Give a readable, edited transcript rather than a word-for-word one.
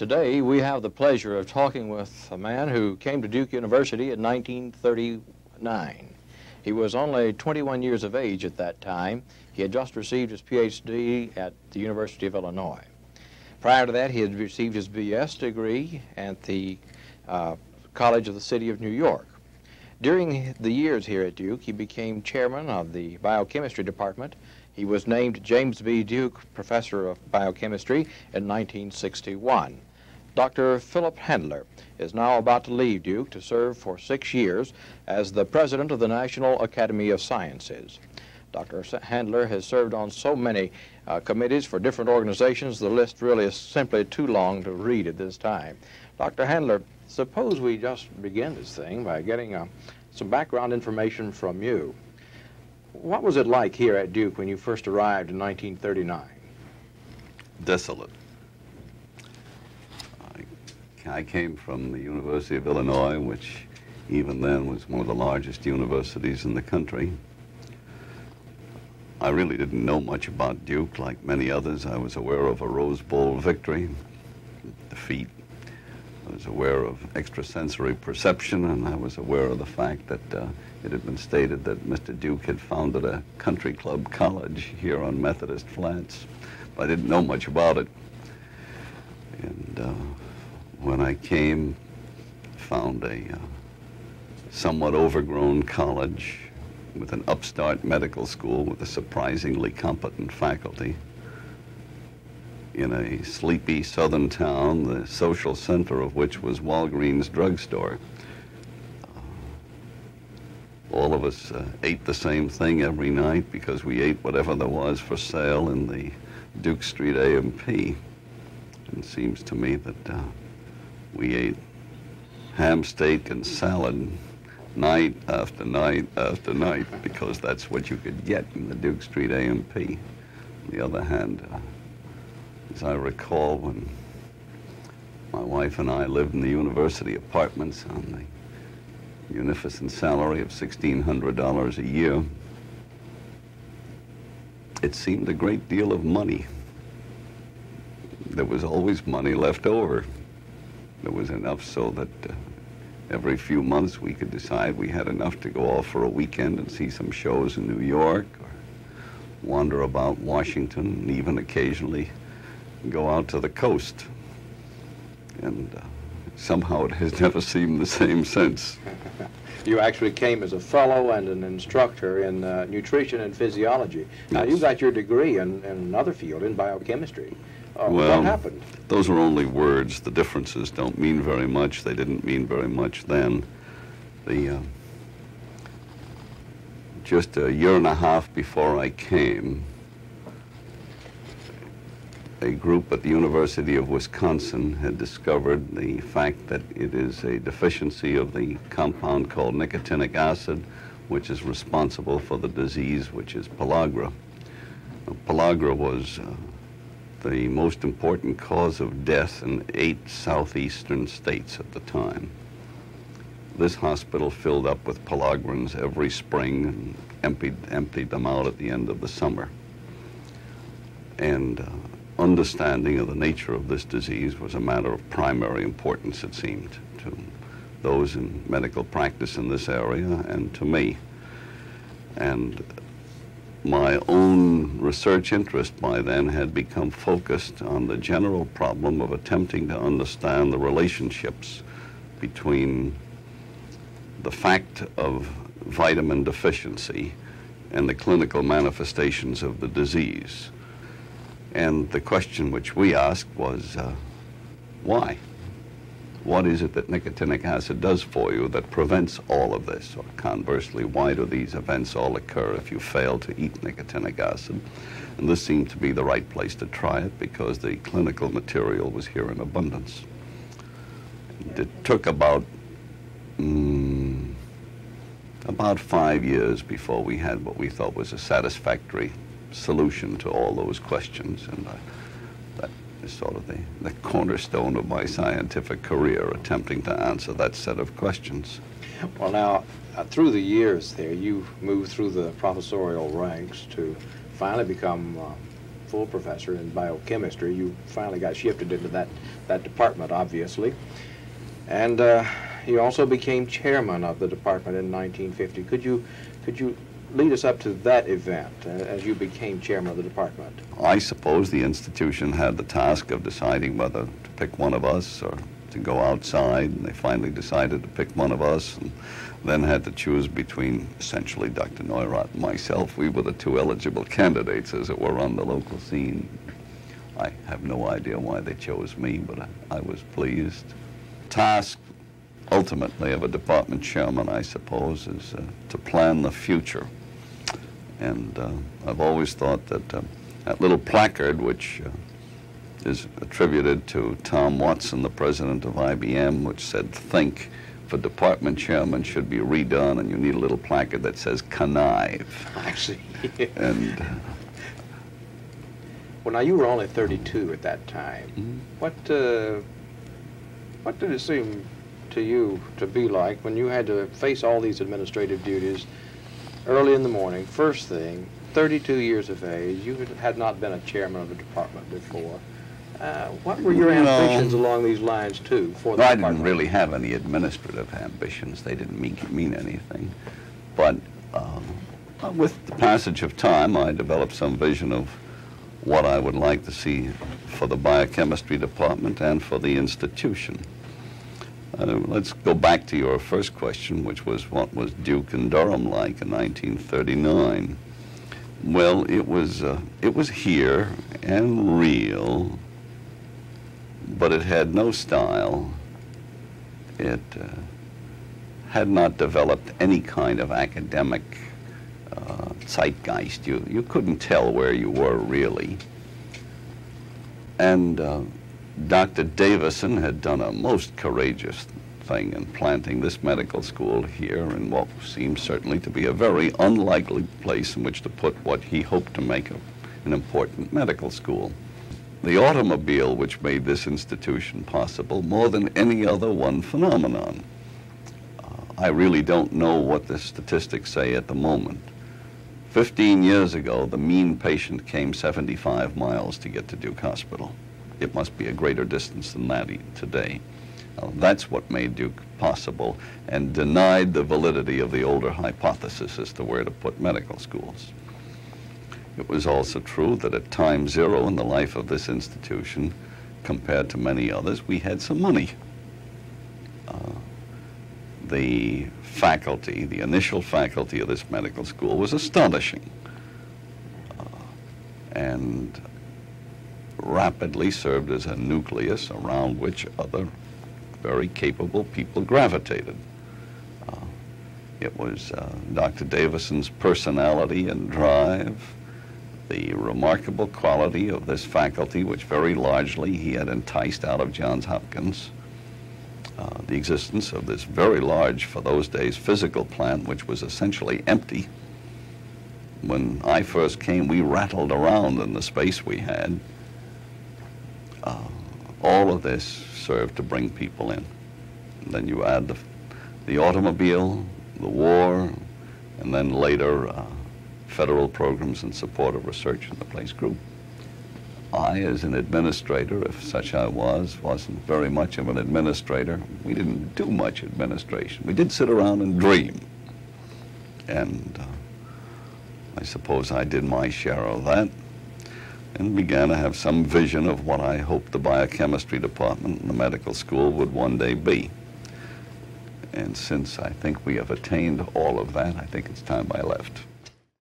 Today, we have the pleasure of talking with a man who came to Duke University in 1939. He was only 21 years of age at that time. He had just received his PhD at the University of Illinois. Prior to that, he had received his BS degree at the College of the City of New York. During the years here at Duke, he became chairman of the Biochemistry Department. He was named James B. Duke Professor of Biochemistry in 1961. Dr. Philip Handler is now about to leave Duke to serve for 6 years as the president of the National Academy of Sciences. Dr. Handler has served on so many committees for different organizations, the list really is simply too long to read at this time. Dr. Handler, suppose we just begin this thing by getting some background information from you. What was it like here at Duke when you first arrived in 1939? Desolate. I came from the University of Illinois, which even then was one of the largest universities in the country. I really didn't know much about Duke. Like many others, I was aware of a Rose Bowl victory, defeat. I was aware of extrasensory perception, and I was aware of the fact that it had been stated that Mr. Duke had founded a country club college here on Methodist Flats. But I didn't know much about it. And when I came, found a somewhat overgrown college with an upstart medical school with a surprisingly competent faculty in a sleepy southern town, the social center of which was Walgreens drugstore. All of us ate the same thing every night because we ate whatever there was for sale in the Duke Street A&P. It seems to me that we ate ham, steak, and salad night after night after night because that's what you could get in the Duke Street A&P. On the other hand, as I recall, when my wife and I lived in the university apartments on the munificent salary of $1,600 a year, it seemed a great deal of money. There was always money left over. There was enough so that every few months we could decide we had enough to go off for a weekend and see some shows in New York, or wander about Washington, and even occasionally go out to the coast. And somehow it has never seemed the same since. You actually came as a fellow and an instructor in nutrition and physiology. Now, you got your degree in another field, in biochemistry. Well, what happened? Those are only words. The differences don't mean very much. They didn't mean very much then. Just a year and a half before I came, a group at the University of Wisconsin had discovered the fact that it is a deficiency of the compound called nicotinic acid, which is responsible for the disease which is pellagra. Pellagra was the most important cause of death in 8 southeastern states at the time. This hospital filled up with pellagrans every spring and emptied them out at the end of the summer. And understanding of the nature of this disease was a matter of primary importance, it seemed, to those in medical practice in this area and to me. And my own research interest by then had become focused on the general problem of attempting to understand the relationships between the fact of vitamin deficiency and the clinical manifestations of the disease. And the question which we asked was, why? What is it that nicotinic acid does for you that prevents all of this? Or conversely, why do these events all occur if you fail to eat nicotinic acid? And this seemed to be the right place to try it because the clinical material was here in abundance. It took about 5 years before we had what we thought was a satisfactory solution to all those questions. And that is sort of the cornerstone of my scientific career, attempting to answer that set of questions. Well, now, through the years there, you moved through the professorial ranks to finally become full professor in biochemistry. You finally got shifted into that department, obviously. And you also became chairman of the department in 1950. Could you lead us up to that event as you became chairman of the department? I suppose the institution had the task of deciding whether to pick one of us or to go outside, and they finally decided to pick one of us, and then had to choose between essentially Dr. Neurath and myself. We were the two eligible candidates, as it were, on the local scene. I have no idea why they chose me, but I was pleased. Task, ultimately, of a department chairman, I suppose, is to plan the future. And I've always thought that that little placard, which is attributed to Tom Watson, the president of IBM, which said, "Think," for department chairman should be redone, and you need a little placard that says "Connive." I see. And well, now you were only 32 at that time. Mm-hmm. What did it seem to you to be like when you had to face all these administrative duties early in the morning, first thing, 32 years of age? You had not been a chairman of a department before. What were your ambitions along these lines, too, for the department? I didn't really have any administrative ambitions. They didn't mean anything. But with the passage of time, I developed some vision of what I would like to see for the biochemistry department and for the institution. Let's go back to your first question, which was, what was Duke and Durham like in 1939? Well, it was here and real, but it had no style. It had not developed any kind of academic zeitgeist. You couldn't tell where you were, really. And Dr. Davison had done a most courageous thing in planting this medical school here in what seems certainly to be a very unlikely place in which to put what he hoped to make an important medical school. The automobile which made this institution possible more than any other one phenomenon. I really don't know what the statistics say at the moment. 15 years ago, the mean patient came 75 miles to get to Duke Hospital. It must be a greater distance than that today. That's what made Duke possible and denied the validity of the older hypothesis as to where to put medical schools. It was also true that at time zero in the life of this institution, compared to many others, we had some money. The faculty, the initial faculty of this medical school was astonishing and rapidly served as a nucleus around which other very capable people gravitated. It was Dr. Davison's personality and drive, the remarkable quality of this faculty, which very largely he had enticed out of Johns Hopkins, the existence of this very large, for those days, physical plant, which was essentially empty. When I first came, we rattled around in the space we had. All of this served to bring people in. And then you add the automobile, the war, and then later federal programs in support of research, and the place grew. I, as an administrator, if such I was, wasn't very much of an administrator. We didn't do much administration. We did sit around and dream. And I suppose I did my share of that and began to have some vision of what I hoped the biochemistry department in the medical school would one day be. And since I think we have attained all of that, I think it's time I left.